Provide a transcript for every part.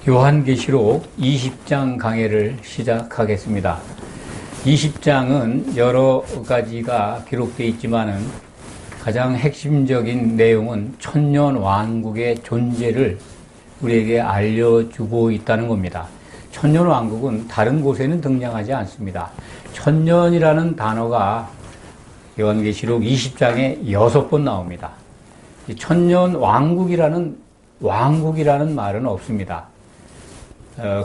요한계시록 20장 강해를 시작하겠습니다. 20장은 여러 가지가 기록되어 있지만은 가장 핵심적인 내용은 천년 왕국의 존재를 우리에게 알려주고 있다는 겁니다. 천년 왕국은 다른 곳에는 등장하지 않습니다. 천년이라는 단어가 요한계시록 20장에 6번 나옵니다. 천년 왕국이라는 말은 없습니다.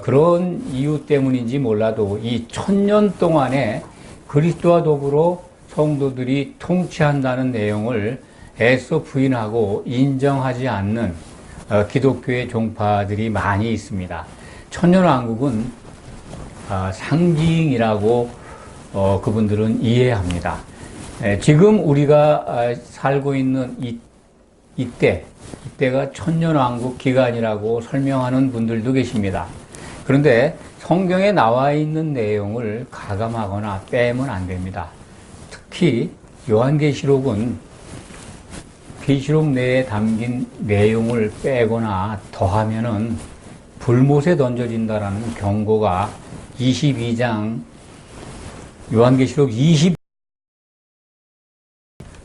그런 이유 때문인지 몰라도 이 천년 동안에 그리스도와 더불어 성도들이 통치한다는 내용을 애써 부인하고 인정하지 않는 기독교의 종파들이 많이 있습니다. 천년왕국은 상징이라고 그분들은 이해합니다. 지금 우리가 살고 있는 이때가 천년왕국 기간이라고 설명하는 분들도 계십니다. 그런데 성경에 나와 있는 내용을 가감하거나 빼면 안 됩니다. 특히 요한계시록은 계시록 내에 담긴 내용을 빼거나 더하면은 불못에 던져진다라는 경고가 22장 요한계시록 20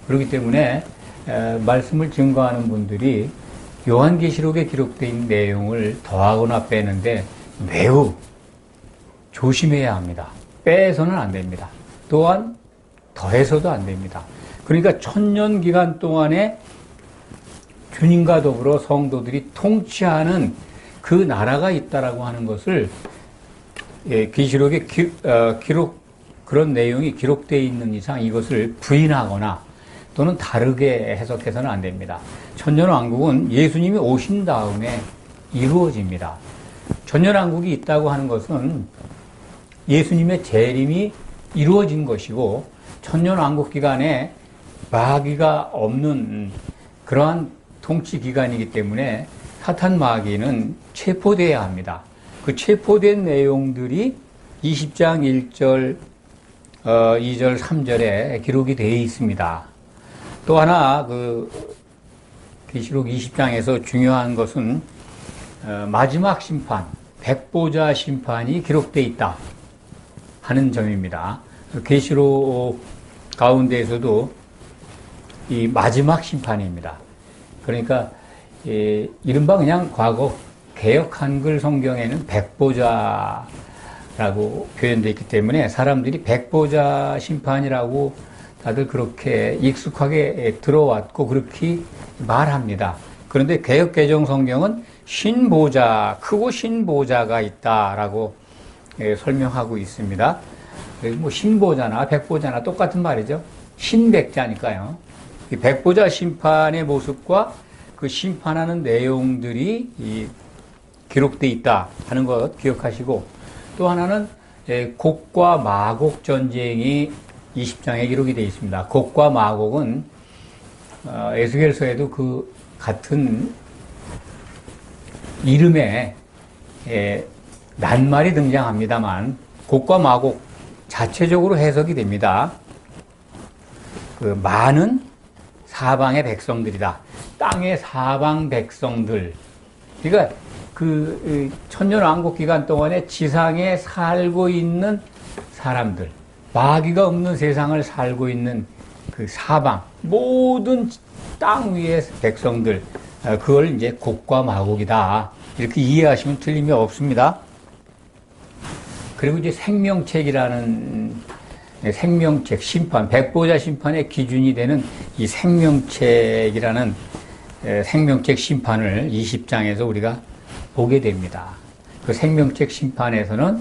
그렇기 때문에 말씀을 증거하는 분들이 요한계시록에 기록되어 있는 내용을 더하거나 빼는데 매우 조심해야 합니다. 빼서는 안 됩니다. 또한 더해서도 안 됩니다. 그러니까 천년 기간 동안에 주님과 더불어 성도들이 통치하는 그 나라가 있다라고 하는 것을 계시록에 그런 내용이 기록되어 있는 이상 이것을 부인하거나 또는 다르게 해석해서는 안 됩니다. 천년왕국은 예수님이 오신 다음에 이루어집니다. 천년왕국이 있다고 하는 것은 예수님의 재림이 이루어진 것이고 천년왕국 기간에 마귀가 없는 그러한 통치 기간이기 때문에 사탄 마귀는 체포되어야 합니다. 그 체포된 내용들이 20장 1절, 2절, 3절에 기록이 되어 있습니다. 또 하나 계시록 20장에서 중요한 것은 마지막 심판, 백보자 심판이 기록되어 있다 하는 점입니다. 계시록 가운데에서도 이 마지막 심판입니다. 그러니까 이른바 그냥 과거 개역 한글 성경에는 백보자라고 표현되어 있기 때문에 사람들이 백보자 심판이라고 다들 그렇게 익숙하게 들어왔고 그렇게 말합니다. 그런데 개역 개정 성경은 신보자, 크고 신보자가 있다라고 설명하고 있습니다. 뭐 신보자나 백보자나 똑같은 말이죠. 신백자니까요. 이 백보자 심판의 모습과 그 심판하는 내용들이 기록되어 있다 하는 것 기억하시고, 또 하나는 곡과 마곡 전쟁이 20장에 기록이 되어 있습니다. 곡과 마곡은 에스겔서에도 그 같은 이름의 낱말이 등장합니다만 곡과 마곡 자체적으로 해석이 됩니다. 그 많은 사방의 백성들이다. 땅의 사방 백성들. 그러니까 그 천년왕국 기간 동안에 지상에 살고 있는 사람들, 마귀가 없는 세상을 살고 있는 그 사방, 모든 땅 위의 백성들, 그걸 이제 곡과 마곡이다. 이렇게 이해하시면 틀림이 없습니다. 그리고 이제 생명책 심판, 백보자 심판의 기준이 되는 이 생명책이라는 생명책 심판을 20장에서 우리가 보게 됩니다. 그 생명책 심판에서는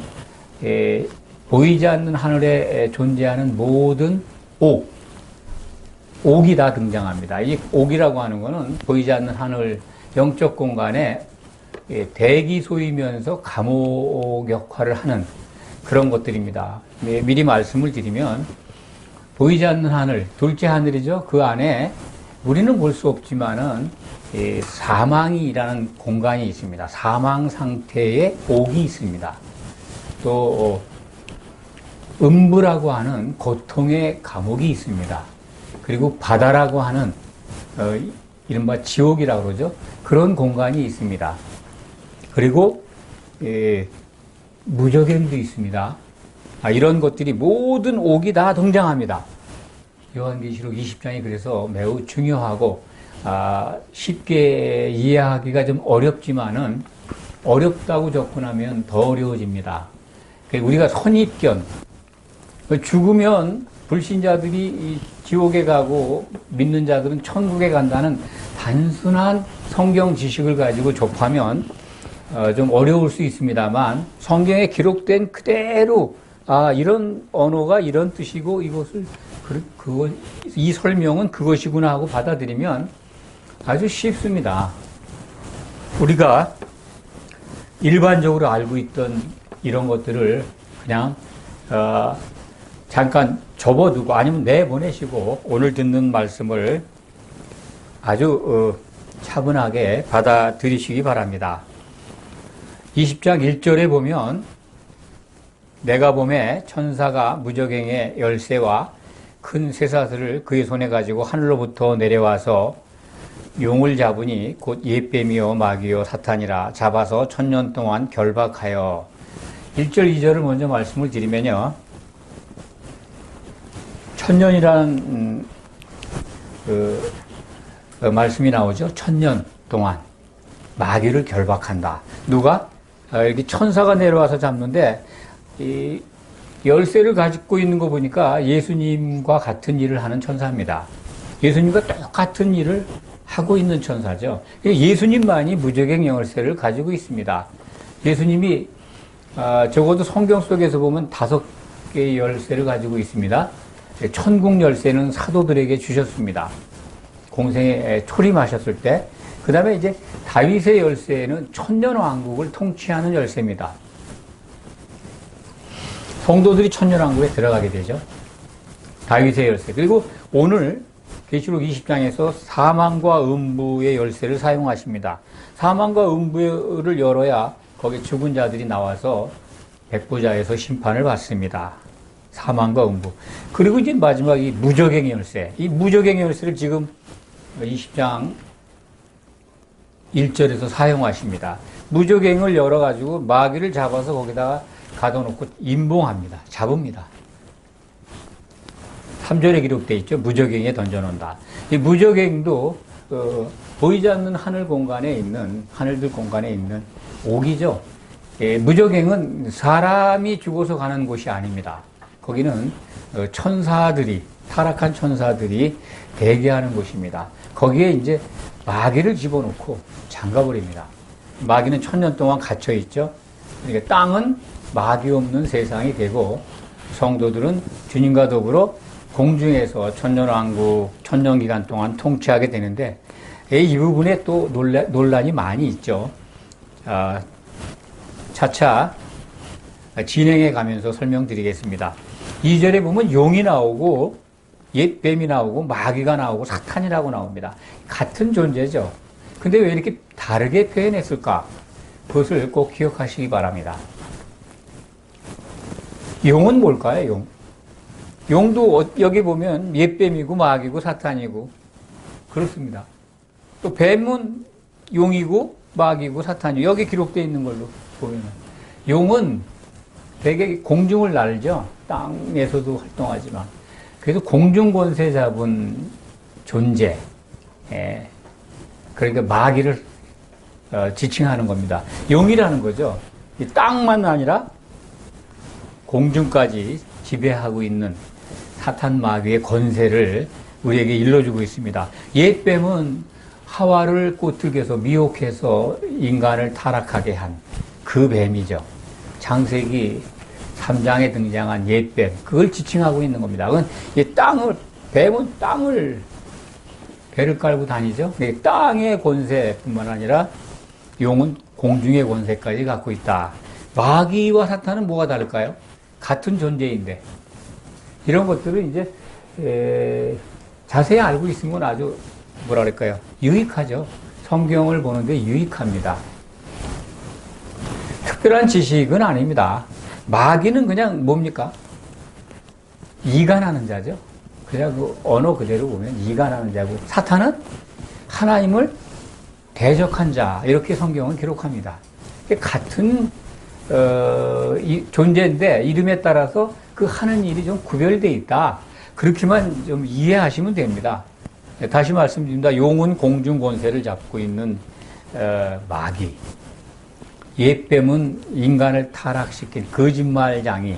보이지 않는 하늘에 존재하는 모든 옥이 다 등장합니다. 이 옥이라고 하는 것은 보이지 않는 하늘 영적 공간에 대기소이면서 감옥 역할을 하는 그런 것들입니다. 미리 말씀을 드리면 보이지 않는 하늘, 둘째 하늘이죠. 그 안에 우리는 볼 수 없지만은 사망이라는 공간이 있습니다. 사망 상태의 옥이 있습니다. 또 음부라고 하는 고통의 감옥이 있습니다. 그리고 바다라고 하는 이른바 지옥이라고 그러죠. 그런 공간이 있습니다. 그리고 무저갱도 있습니다. 이런 것들이 모든 옥이 다 등장합니다. 요한계시록 20장이 그래서 매우 중요하고 쉽게 이해하기가 좀 어렵지만은 어렵다고 접근하면 더 어려워집니다. 우리가 선입견, 죽으면 불신자들이 지옥에 가고 믿는 자들은 천국에 간다는 단순한 성경 지식을 가지고 접하면 좀 어려울 수 있습니다만 성경에 기록된 그대로 이런 언어가 이런 뜻이고 이 설명은 그것이구나 하고 받아들이면 아주 쉽습니다. 우리가 일반적으로 알고 있던 이런 것들을 그냥 잠깐 접어두고 아니면 내보내시고 오늘 듣는 말씀을 아주 차분하게 받아들이시기 바랍니다. 20장 1절에 보면 내가 보매 천사가 무저갱의 열쇠와 큰 쇠사슬을 그의 손에 가지고 하늘로부터 내려와서 용을 잡으니 곧 옛뱀이요 마귀요 사탄이라 잡아서 1000년 동안 결박하여 1절 2절을 먼저 말씀을 드리면요. 1000년이라는 말씀이 나오죠. 1000년 동안 마귀를 결박한다. 누가? 이렇게 천사가 내려와서 잡는데 이 열쇠를 가지고 있는 거 보니까 예수님과 같은 일을 하는 천사입니다. 예수님과 똑같은 일을 하고 있는 천사죠. 예수님만이 무저갱 열쇠를 가지고 있습니다. 예수님이 적어도 성경 속에서 보면 5개의 열쇠를 가지고 있습니다. 천국 열쇠는 사도들에게 주셨습니다. 공생에 초림하셨을 때. 그 다음에 이제 다윗의 열쇠는 천년왕국을 통치하는 열쇠입니다. 성도들이 천년왕국에 들어가게 되죠. 다윗의 열쇠. 그리고 오늘 계시록 20장에서 사망과 음부의 열쇠를 사용하십니다. 사망과 음부를 열어야 거기 죽은 자들이 나와서 백보자에서 심판을 받습니다. 사망과 음부. 그리고 이제 마지막 이 무저갱 열쇠. 이 무저갱 열쇠를 지금 20장 1절에서 사용하십니다. 무저갱을 열어가지고 마귀를 잡아서 거기다가 가둬놓고 임봉합니다. 잡습니다. 3절에 기록되어 있죠. 무저갱에 던져놓는다. 이 무저갱도 보이지 않는 하늘들 공간에 있는 옥이죠. 무저갱은 사람이 죽어서 가는 곳이 아닙니다. 거기는 타락한 천사들이 대기하는 곳입니다. 거기에 이제 마귀를 집어넣고 잠가버립니다. 마귀는 1000년 동안 갇혀있죠. 그러니까 땅은 마귀 없는 세상이 되고 성도들은 주님과 더불어 공중에서 천년왕국, 천년기간 동안 통치하게 되는데 이 부분에 또 논란이 많이 있죠. 차차 진행해 가면서 설명드리겠습니다. 2절에 보면 용이 나오고 옛뱀이 나오고 마귀가 나오고 사탄이라고 나옵니다. 같은 존재죠. 근데 왜 이렇게 다르게 표현했을까? 그것을 꼭 기억하시기 바랍니다. 용은 뭘까요? 용도 여기 보면 옛뱀이고 마귀고 사탄이고 그렇습니다. 또 뱀은 용이고 마귀고 사탄이고 여기 기록되어 있는 걸로 보면 용은 되게 공중을 날죠. 땅에서도 활동하지만 그래서 공중 권세 잡은 존재. 그러니까 마귀를 지칭하는 겁니다. 용이라는 거죠. 이 땅만 아니라 공중까지 지배하고 있는 사탄 마귀의 권세를 우리에게 일러주고 있습니다. 옛뱀은 하와를 꼬투기에서 미혹해서 인간을 타락하게 한 그 뱀이죠. 창세기 3장에 등장한 옛뱀, 그걸 지칭하고 있는 겁니다. 뱀은 배를 깔고 다니죠. 땅의 권세뿐만 아니라 용은 공중의 권세까지 갖고 있다. 마귀와 사탄은 뭐가 다를까요? 같은 존재인데 이런 것들을 이제 자세히 알고 있으면 아주 유익하죠. 성경을 보는데 유익합니다. 특별한 지식은 아닙니다. 마귀는 그냥 뭡니까? 이간하는 자죠. 그냥 그 언어 그대로 보면 이간하는 자고 사탄은 하나님을 대적한 자 이렇게 성경은 기록합니다. 같은 이 존재인데 이름에 따라서 그 하는 일이 좀 구별되어 있다. 그렇게만 좀 이해하시면 됩니다. 다시 말씀드립니다. 용은 공중 권세를 잡고 있는 마귀. 옛뱀은 인간을 타락시킨 거짓말장이,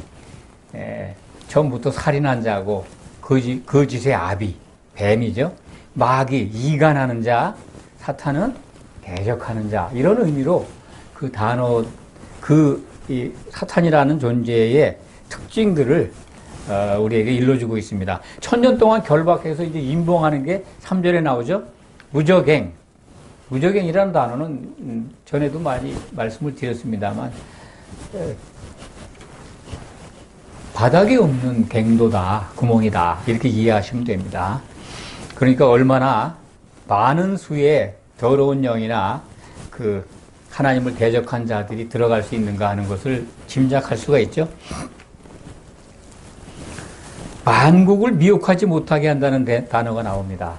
처음부터 살인한 자고 거짓의 아비, 뱀이죠. 마귀, 이간하는 자, 사탄은 대적하는 자. 이런 의미로 그 단어, 이 사탄이라는 존재의 특징들을 우리에게 일러주고 있습니다. 1000년 동안 결박해서 이제 임봉하는 게 3절에 나오죠. 무적행. 무적행이라는 단어는 전에도 많이 말씀을 드렸습니다만, 바닥이 없는 갱도다, 구멍이다, 이렇게 이해하시면 됩니다. 그러니까 얼마나 많은 수의 더러운 영이나 그 하나님을 대적한 자들이 들어갈 수 있는가 하는 것을 짐작할 수가 있죠. 만국을 미혹하지 못하게 한다는 단어가 나옵니다.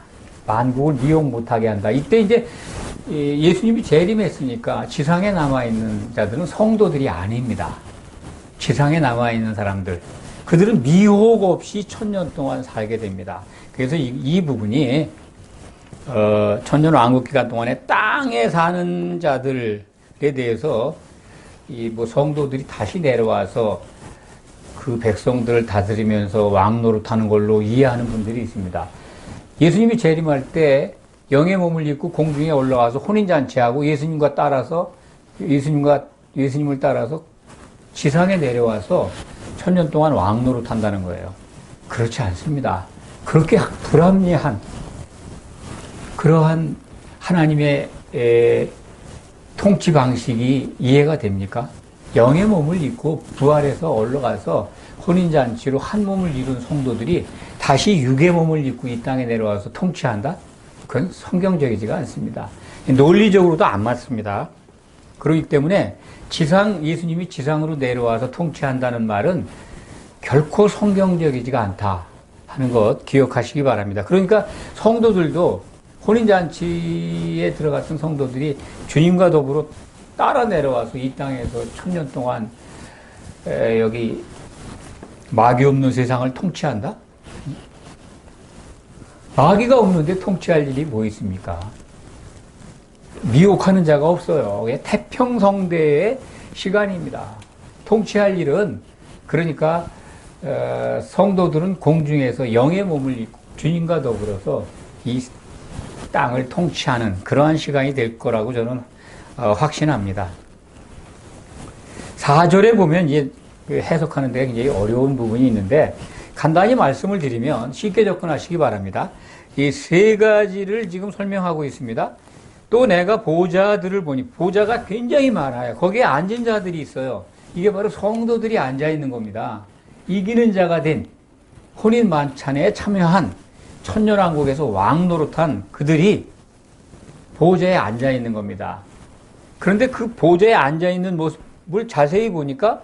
만국을 미혹 못하게 한다. 이때 이제 예수님이 재림했으니까 지상에 남아있는 자들은 성도들이 아닙니다. 지상에 남아있는 사람들. 그들은 미혹 없이 1000년 동안 살게 됩니다. 그래서 이 부분이, 천년 왕국 기간 동안에 땅에 사는 자들에 대해서 성도들이 다시 내려와서 그 백성들을 다스리면서 왕 노릇하는 걸로 이해하는 분들이 있습니다. 예수님이 재림할 때 영의 몸을 입고 공중에 올라와서 혼인잔치하고 예수님을 따라서 지상에 내려와서 1000년 동안 왕 노릇한다는 거예요. 그렇지 않습니다. 그렇게 불합리한 그러한 하나님의 통치 방식이 이해가 됩니까? 영의 몸을 입고 부활해서 올라가서 혼인잔치로 한 몸을 이룬 성도들이 다시 육의 몸을 입고 이 땅에 내려와서 통치한다? 그건 성경적이지가 않습니다. 논리적으로도 안 맞습니다. 그렇기 때문에 예수님이 지상으로 내려와서 통치한다는 말은 결코 성경적이지가 않다 하는 것 기억하시기 바랍니다. 그러니까 성도들도 혼인잔치에 들어갔던 성도들이 주님과 더불어 따라 내려와서 이 땅에서 1000년 동안 여기 마귀 없는 세상을 통치한다? 마귀가 없는데 통치할 일이 뭐 있습니까? 미혹하는 자가 없어요. 태평성대의 시간입니다. 통치할 일은, 그러니까 성도들은 공중에서 영의 몸을 입고 주님과 더불어서 이 땅을 통치하는 그러한 시간이 될 거라고 저는 확신합니다. 4절에 보면 이제 해석하는 데가 굉장히 어려운 부분이 있는데, 간단히 말씀을 드리면 쉽게 접근하시기 바랍니다. 이 세 가지를 지금 설명하고 있습니다. 또 내가 보좌들을 보니, 보좌가 굉장히 많아요. 거기에 앉은 자들이 있어요. 이게 바로 성도들이 앉아 있는 겁니다. 이기는 자가 된 혼인 만찬에 참여한 천년왕국에서 왕 노릇한 그들이 보좌에 앉아 있는 겁니다. 그런데 그 보좌에 앉아 있는 모습을 자세히 보니까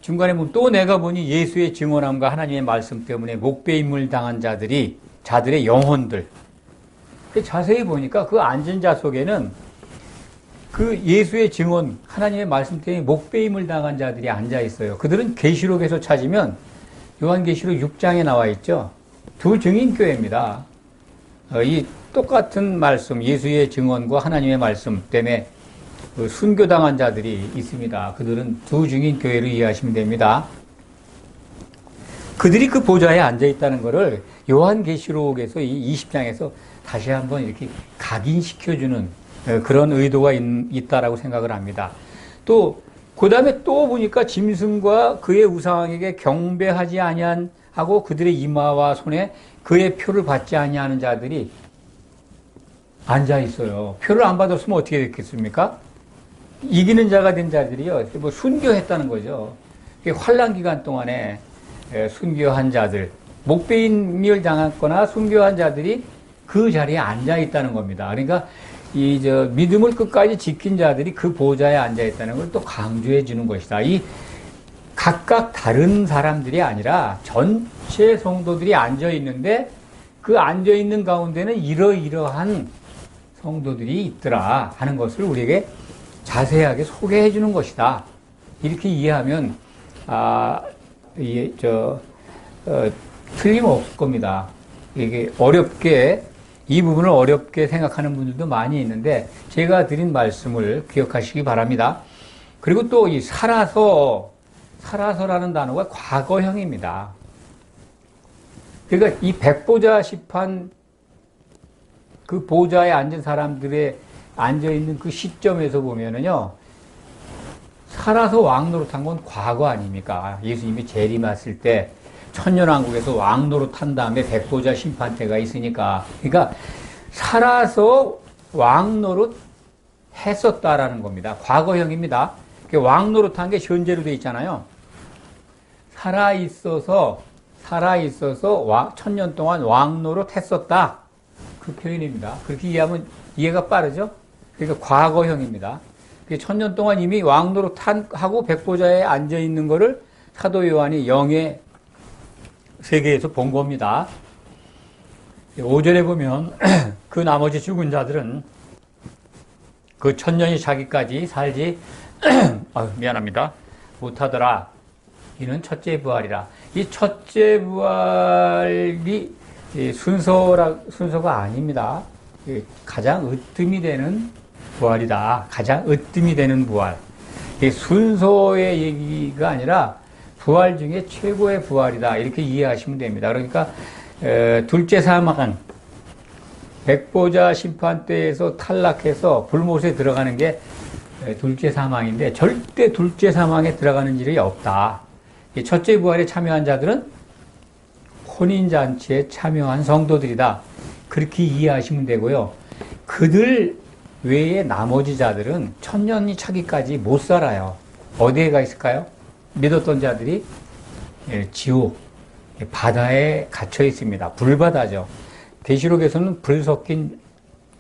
중간에 보면 또 내가 보니 예수의 증언함과 하나님의 말씀 때문에 목배임을 당한 자들의 영혼들. 자세히 보니까 그 앉은 자 속에는 그 예수의 증언, 하나님의 말씀 때문에 목배임을 당한 자들이 앉아 있어요. 그들은 계시록에서 찾으면 요한계시록 6장에 나와 있죠. 두 증인교회입니다. 이 똑같은 말씀, 예수의 증언과 하나님의 말씀 때문에 순교당한 자들이 있습니다. 그들은 두 증인교회를 이해하시면 됩니다. 그들이 그 보좌에 앉아 있다는 것을 요한계시록에서 이 20장에서 다시 한번 이렇게 각인시켜주는 그런 의도가 있다라고 생각을 합니다. 또 그 다음에 또 보니까 짐승과 그의 우상에게 경배하지 아니하고 그들의 이마와 손에 그의 표를 받지 아니하는 자들이 앉아 있어요. 표를 안 받았으면 어떻게 됐겠습니까? 이기는 자가 된 자들이요, 순교했다는 거죠. 환란 기간 동안에 순교한 자들, 목배임을 당했거나 순교한 자들이 그 자리에 앉아 있다는 겁니다. 그러니까 믿음을 끝까지 지킨 자들이 그 보좌에 앉아 있다는 걸 또 강조해 주는 것이다. 이 각각 다른 사람들이 아니라 전체 성도들이 앉아 있는데 그 앉아 있는 가운데는 이러이러한 성도들이 있더라 하는 것을 우리에게 자세하게 소개해 주는 것이다. 이렇게 이해하면 틀림없을 겁니다. 이게 이 부분을 어렵게 생각하는 분들도 많이 있는데, 제가 드린 말씀을 기억하시기 바랍니다. 그리고 또 이 살아서라는 단어가 과거형입니다. 그러니까 이 백보자 심판, 그 보좌에 앉은 사람들의 앉아있는 그 시점에서 보면은요, 살아서 왕 노릇한 건 과거 아닙니까? 예수님이 재림했을 때 천년왕국에서 왕 노릇한 다음에 백보자 심판 때가 있으니까. 그러니까 살아서 왕 노릇 했었다라는 겁니다. 과거형입니다. 왕 노릇한 게 현재로 되어 있잖아요. 살아있어서 천년 동안 왕 노릇 했었다. 그 표현입니다. 그렇게 이해하면 이해가 빠르죠? 그러니까 과거형입니다. 천년 동안 이미 왕 노릇하고 백보자에 앉아있는 거를 사도 요한이 영의 세계에서 본 겁니다. 5절에 보면 그 나머지 죽은 자들은 그 천년이 차기까지 살지 미안합니다. 못하더라. 이는 첫째 부활이라. 이 첫째 부활이 순서가 아닙니다. 가장 으뜸이 되는 부활이다. 가장 으뜸이 되는 부활. 순서의 얘기가 아니라 부활 중에 최고의 부활이다. 이렇게 이해하시면 됩니다. 그러니까 둘째 사망은 백보자 심판 때에서 탈락해서 불못에 들어가는 게 둘째 사망인데, 절대 둘째 사망에 들어가는 일이 없다. 첫째 부활에 참여한 자들은 혼인잔치에 참여한 성도들이다. 그렇게 이해하시면 되고요. 그들 외에 나머지 자들은 천년이 차기까지 못 살아요. 어디에 가 있을까요? 믿었던 자들이 지옥, 바다에 갇혀 있습니다. 불바다죠. 계시록에서는 불 섞인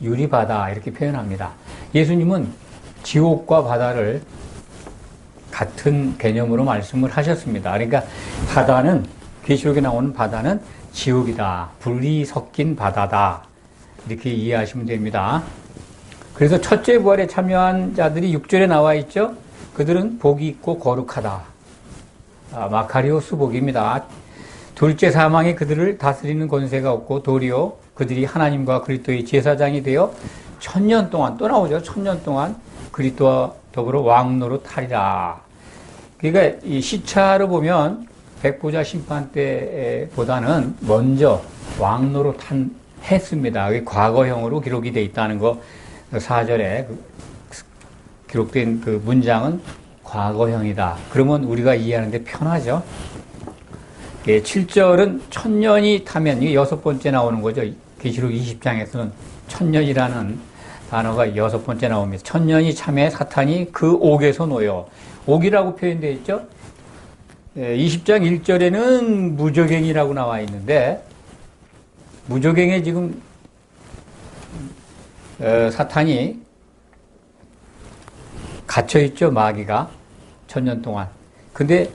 유리바다 이렇게 표현합니다. 예수님은 지옥과 바다를 같은 개념으로 말씀을 하셨습니다. 그러니까 바다는, 계시록에 나오는 바다는 지옥이다. 불이 섞인 바다다. 이렇게 이해하시면 됩니다. 그래서 첫째 부활에 참여한 자들이 6절에 나와 있죠. 그들은 복이 있고 거룩하다. 마카리오스 복입니다. 둘째 사망이 그들을 다스리는 권세가 없고 도리어 그들이 하나님과 그리스도의 제사장이 되어 천년 동안, 또 나오죠. 천년 동안 그리스도와 더불어 왕노릇하리라. 그러니까 이 시차로 보면 백보자 심판 때보다는 먼저 왕노릇 했습니다. 과거형으로 기록이 되어 있다는 거, 4절에 기록된 그 문장은 과거형이다. 그러면 우리가 이해하는데 편하죠. 7절은 천년이 타면, 이게 6번째 나오는 거죠. 계시록 20장에서는 천년이라는 단어가 6번째 나옵니다. 천년이 참에 사탄이 그 옥에서 놓여. 옥이라고 표현되어 있죠. 20장 1절에는 무저갱이라고 나와 있는데, 무저갱에 지금 사탄이 갇혀있죠. 마귀가 천년 동안. 근데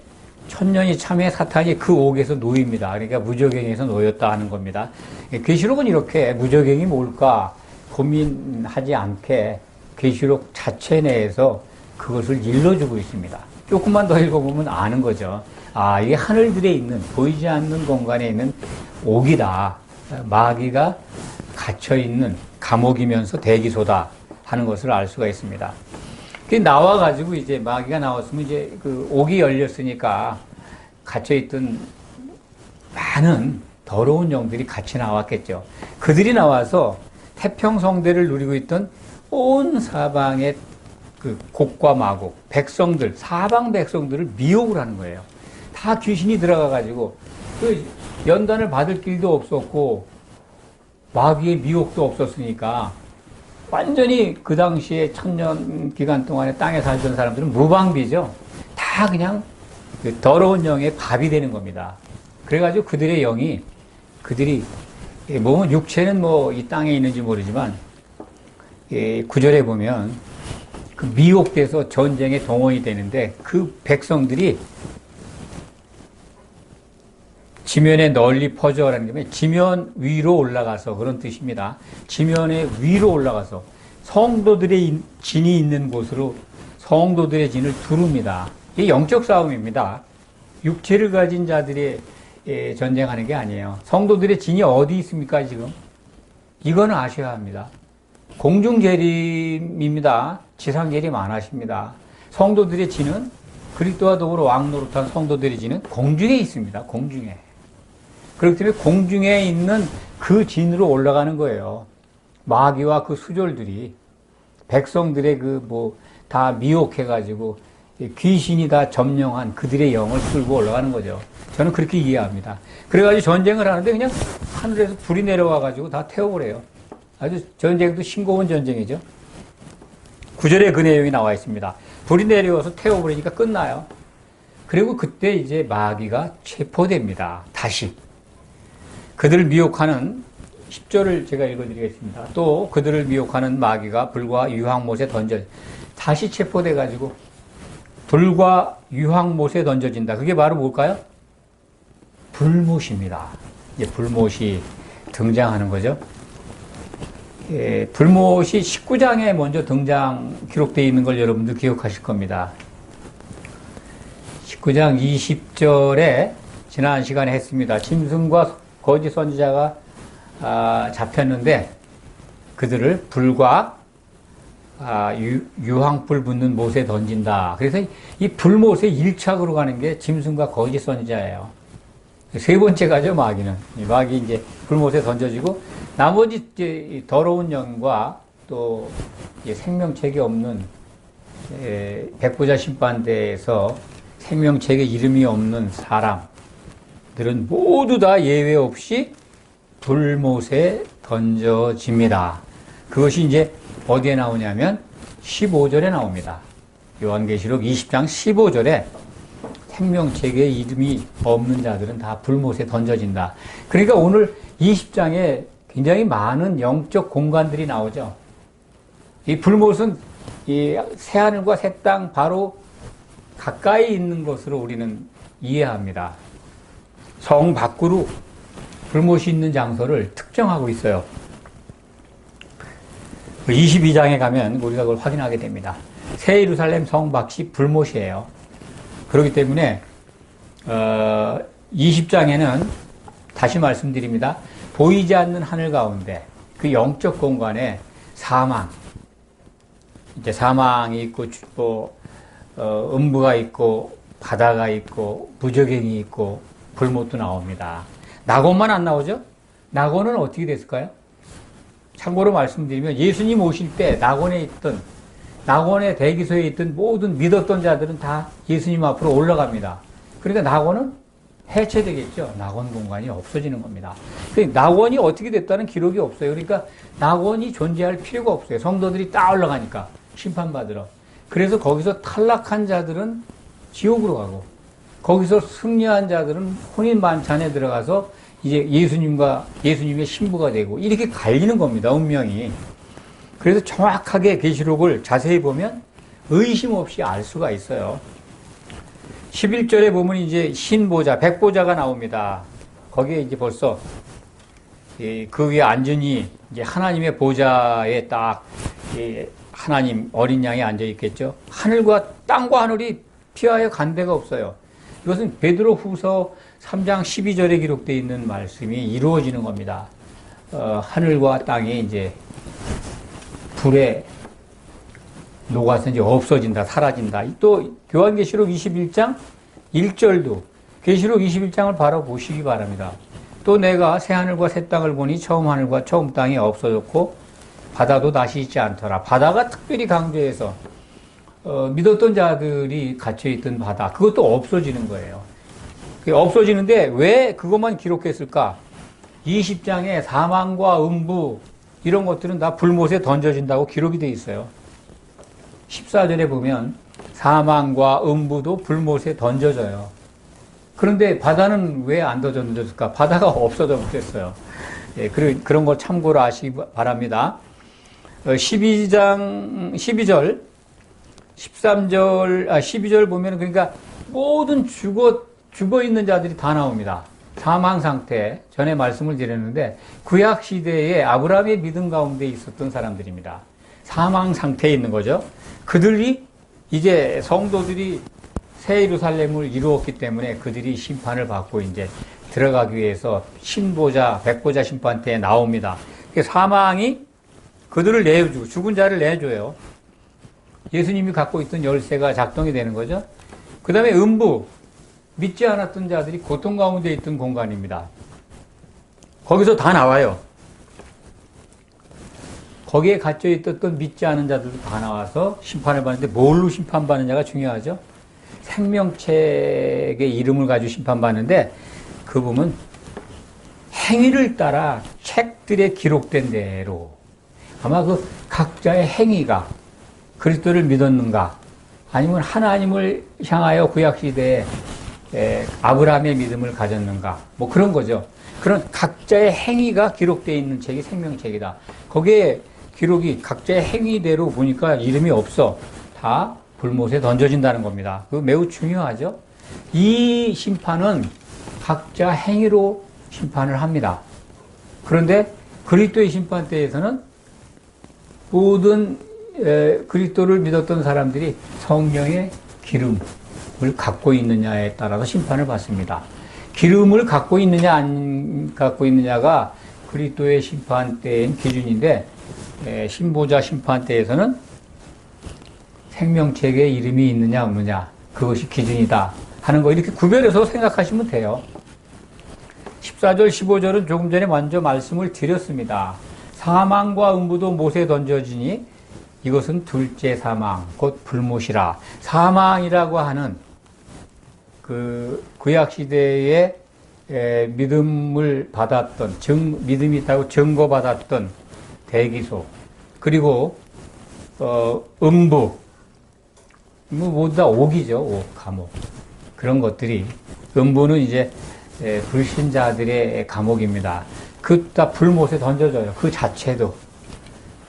천년이 참에 사탄이 그 옥에서 놓입니다. 그러니까 무저갱에서 놓였다 하는 겁니다. 계시록은 이렇게 무저갱이 뭘까 고민하지 않게 계시록 자체 내에서 그것을 일러주고 있습니다. 조금만 더 읽어보면 아는 거죠. 이게 하늘들에 있는, 보이지 않는 공간에 있는 옥이다. 마귀가 갇혀있는 감옥이면서 대기소다 하는 것을 알 수가 있습니다. 그 나와가지고 이제 마귀가 나왔으면 이제 그 옥이 열렸으니까 갇혀있던 많은 더러운 영들이 같이 나왔겠죠. 그들이 나와서 태평성대를 누리고 있던 온 사방의 그 곡과 마곡, 백성들, 사방 백성들을 미혹을 하는 거예요. 다 귀신이 들어가가지고 그 연단을 받을 길도 없었고 마귀의 미혹도 없었으니까 완전히 그 당시에 천년 기간 동안에 땅에 살던 사람들은 무방비죠. 다 그냥 그 더러운 영의 밥이 되는 겁니다. 그래가지고 그들의 영이, 그들이 몸은 육체는 뭐 이 땅에 있는지 모르지만 9절에 보면 그 미혹돼서 전쟁에 동원이 되는데 그 백성들이 지면에 널리 퍼져라는 게 지면 위로 올라가서 그런 뜻입니다. 지면에 위로 올라가서 성도들의 진이 있는 곳으로 성도들의 진을 두릅니다. 이 영적 싸움입니다. 육체를 가진 자들이 전쟁하는 게 아니에요. 성도들의 진이 어디 있습니까, 지금? 이거는 아셔야 합니다. 공중 재림입니다. 지상 재림 안 하십니다. 성도들의 진은 그리스도와 더불어 왕 노릇한 성도들의 진은 공중에 있습니다. 공중에. 그렇기 때문에 공중에 있는 그 진으로 올라가는 거예요. 마귀와 그 수졸들이 백성들의 다 미혹해가지고 귀신이 다 점령한 그들의 영을 끌고 올라가는 거죠. 저는 그렇게 이해합니다. 그래가지고 전쟁을 하는데 그냥 하늘에서 불이 내려와가지고 다 태워버려요. 아주 전쟁도 싱거운 전쟁이죠. 9절에 그 내용이 나와 있습니다. 불이 내려와서 태워버리니까 끝나요. 그리고 그때 이제 마귀가 체포됩니다. 다시. 그들을 미혹하는 10절을 제가 읽어드리겠습니다. 또 그들을 미혹하는 마귀가 불과 유황못에 다시 체포돼가지고 불과 유황못에 던져진다. 그게 바로 뭘까요? 불못입니다. 이제 불못이 등장하는 거죠. 불못이 19장에 먼저 기록되어 있는 걸 여러분들 기억하실 겁니다. 19장 20절에 지난 시간에 했습니다. 짐승과 거짓 선지자가 잡혔는데 그들을 불과 유황불 붙는 못에 던진다. 그래서 이 불못에 1착으로 가는 게 짐승과 거짓 선지자예요. 세 번째 가죠, 마귀는. 마귀 이제 불못에 던져지고 나머지 이제 더러운 영과 또 생명책이 없는 백보자 심판대에서 생명책에 이름이 없는 사람들은 모두 다 예외 없이 불못에 던져집니다. 그것이 이제 어디에 나오냐면 15절에 나옵니다. 요한계시록 20장 15절에 생명책에 이름이 없는 자들은 다 불못에 던져진다. 그러니까 오늘 20장에 굉장히 많은 영적 공간들이 나오죠. 이 불못은 이 새하늘과 새 땅 바로 가까이 있는 것으로 우리는 이해합니다. 성 밖으로 불못이 있는 장소를 특정하고 있어요. 22장에 가면 우리가 그걸 확인하게 됩니다. 새 예루살렘 성 밖이 불못이에요. 그렇기 때문에 20장에는 다시 말씀드립니다. 보이지 않는 하늘 가운데 그 영적 공간에 사망, 이제 사망이 있고 음부가 있고 바다가 있고 부적행이 있고 불못도 나옵니다. 낙원만 안 나오죠? 낙원은 어떻게 됐을까요? 참고로 말씀드리면 예수님 오실 때 낙원의 대기소에 있던 모든 믿었던 자들은 다 예수님 앞으로 올라갑니다. 그러니까 낙원은 해체되겠죠. 낙원 공간이 없어지는 겁니다. 낙원이 어떻게 됐다는 기록이 없어요. 그러니까 낙원이 존재할 필요가 없어요. 성도들이 딱 올라가니까 심판받으러. 그래서 거기서 탈락한 자들은 지옥으로 가고 거기서 승리한 자들은 혼인 만찬에 들어가서 이제 예수님의 신부가 되고 이렇게 갈리는 겁니다. 운명이. 그래서 정확하게 계시록을 자세히 보면 의심 없이 알 수가 있어요. 11절에 보면 이제 신보자, 백보자가 나옵니다. 거기에 이제 벌써 그 위에 앉으니 이제 하나님의 보좌에 딱 하나님 어린 양이 앉아 있겠죠. 하늘과 땅과 하늘이 피하여 간 데가 없어요. 이것은 베드로후서 3장 12절에 기록되어 있는 말씀이 이루어지는 겁니다. 하늘과 땅이 이제 불에 녹아서 이제 없어진다, 사라진다. 또 요한계시록 21장 1절도 계시록 21장을 바로 보시기 바랍니다. 또 내가 새 하늘과 새 땅을 보니 처음 하늘과 처음 땅이 없어졌고 바다도 다시 있지 않더라. 바다가 특별히 강조해서 믿었던 자들이 갇혀있던 바다, 그것도 없어지는 거예요. 없어지는데 왜 그것만 기록했을까? 20장에 사망과 음부 이런 것들은 다 불못에 던져진다고 기록이 되어 있어요. 14절에 보면 사망과 음부도 불못에 던져져요. 그런데 바다는 왜 안 던져졌을까? 바다가 없어져 버렸어요. 예, 그런 거 참고로 아시기 바랍니다. 12절 12절 보면 그러니까 모든 죽어 있는 자들이 다 나옵니다. 사망 상태, 전에 말씀을 드렸는데 구약 시대에 아브라함의 믿음 가운데 있었던 사람들입니다. 사망 상태에 있는 거죠. 그들이 이제 성도들이 새 예루살렘을 이루었기 때문에 그들이 심판을 받고 이제 들어가기 위해서 신보자, 백보자 심판대에 나옵니다. 사망이 그들을 내주고 죽은 자를 내줘요. 예수님이 갖고 있던 열쇠가 작동이 되는 거죠. 그 다음에 음부, 믿지 않았던 자들이 고통 가운데 있던 공간입니다. 거기서 다 나와요. 거기에 갇혀 있었던 믿지 않은 자들도 다 나와서 심판을 받는데 뭘로 심판받느냐가 중요하죠. 생명책의 이름을 가지고 심판받는데 그 부분 행위를 따라 책들에 기록된 대로 아마 그 각자의 행위가 그리스도를 믿었는가 아니면 하나님을 향하여 구약시대에 아브라함의 믿음을 가졌는가 뭐 그런 거죠. 그런 각자의 행위가 기록되어 있는 책이 생명책이다. 거기에 기록이 각자의 행위대로 보니까 이름이 없어. 다 불못에 던져진다는 겁니다. 그거 매우 중요하죠. 이 심판은 각자 행위로 심판을 합니다. 그런데 그리스도의 심판대에서는 모든 그리스도를 믿었던 사람들이 성령의 기름을 갖고 있느냐에 따라서 심판을 받습니다. 기름을 갖고 있느냐 안 갖고 있느냐가 그리스도의 심판대의 기준인데 신보자 심판대에서는 생명책에 이름이 있느냐 없느냐 그것이 기준이다 하는 거 이렇게 구별해서 생각하시면 돼요. 14절 15절은 조금 전에 먼저 말씀을 드렸습니다. 사망과 음부도 못에 던져지니 이것은 둘째 사망 곧 불못이라. 사망이라고 하는 그 구약시대에 믿음을 받았던 믿음이 있다고 증거받았던 대기소 그리고 음부 모두 다 옥이죠. 옥, 감옥 그런 것들이 음부는 이제 불신자들의 감옥입니다. 그 다 불못에 던져져요. 그 자체도.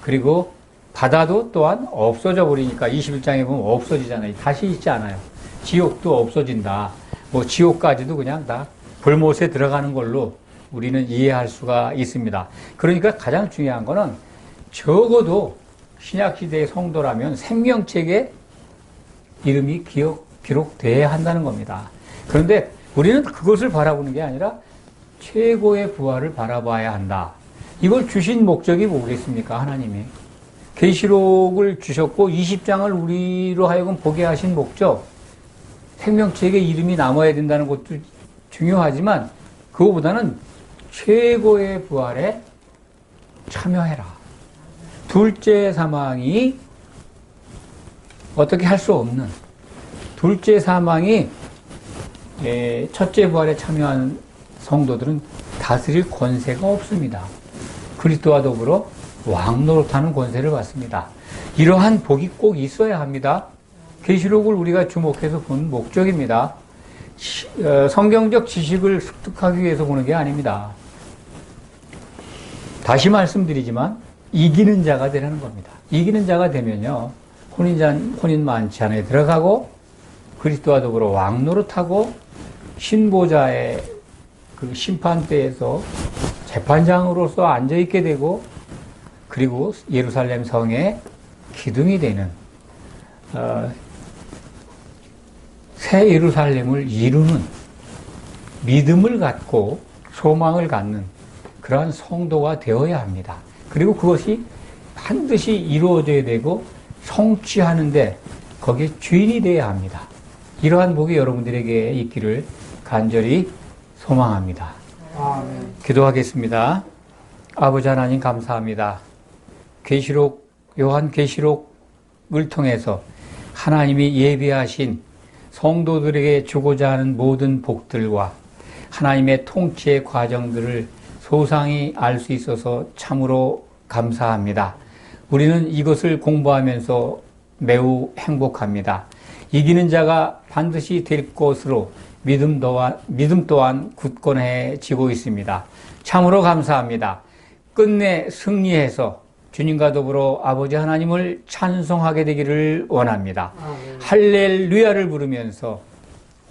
그리고 바다도 또한 없어져 버리니까 21장에 보면 없어지잖아요. 다시 있지 않아요. 지옥도 없어진다. 뭐 지옥까지도 그냥 다 불못에 들어가는 걸로 우리는 이해할 수가 있습니다. 그러니까 가장 중요한 거는 적어도 신약시대의 성도라면 생명책에 이름이 기록돼야 한다는 겁니다. 그런데 우리는 그것을 바라보는 게 아니라 최고의 부활을 바라봐야 한다. 이걸 주신 목적이 뭐겠습니까? 하나님이. 계시록을 주셨고 20장을 우리로 하여금 보게 하신 목적. 생명책에 이름이 남아야 된다는 것도 중요하지만 그거보다는 최고의 부활에 참여해라. 둘째 사망이 어떻게 할 수 없는 둘째 사망이 첫째 부활에 참여한 성도들은 다스릴 권세가 없습니다. 그리스도와 더불어 왕노릇하는 권세를 받습니다. 이러한 복이 꼭 있어야 합니다. 계시록을 우리가 주목해서 본 목적입니다. 성경적 지식을 습득하기 위해서 보는 게 아닙니다. 다시 말씀드리지만 이기는 자가 되라는 겁니다. 이기는 자가 되면요 혼인 만찬에 들어가고 그리스도와 더불어 왕노릇하고 신보자의 그 심판대에서 재판장으로서 앉아있게 되고 그리고 예루살렘 성의 기둥이 되는 새 예루살렘을 이루는 믿음을 갖고 소망을 갖는 그러한 성도가 되어야 합니다. 그리고 그것이 반드시 이루어져야 되고 성취하는데 거기에 주인이 되어야 합니다. 이러한 복이 여러분들에게 있기를 간절히 소망합니다. 아멘. 기도하겠습니다. 아버지 하나님 감사합니다. 요한 계시록을 통해서 하나님이 예비하신 성도들에게 주고자 하는 모든 복들과 하나님의 통치의 과정들을 소상히 알 수 있어서 참으로 감사합니다. 우리는 이것을 공부하면서 매우 행복합니다. 이기는 자가 반드시 될 것으로 믿음 또한 굳건해지고 있습니다. 참으로 감사합니다. 끝내 승리해서 주님과 더불어 아버지 하나님을 찬송하게 되기를 원합니다. 할렐루야를 부르면서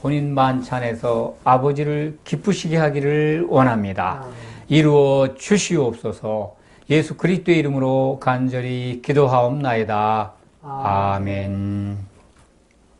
혼인 만찬에서 아버지를 기쁘시게 하기를 원합니다. 이루어 주시옵소서. 예수 그리스도의 이름으로 간절히 기도하옵나이다. 아멘.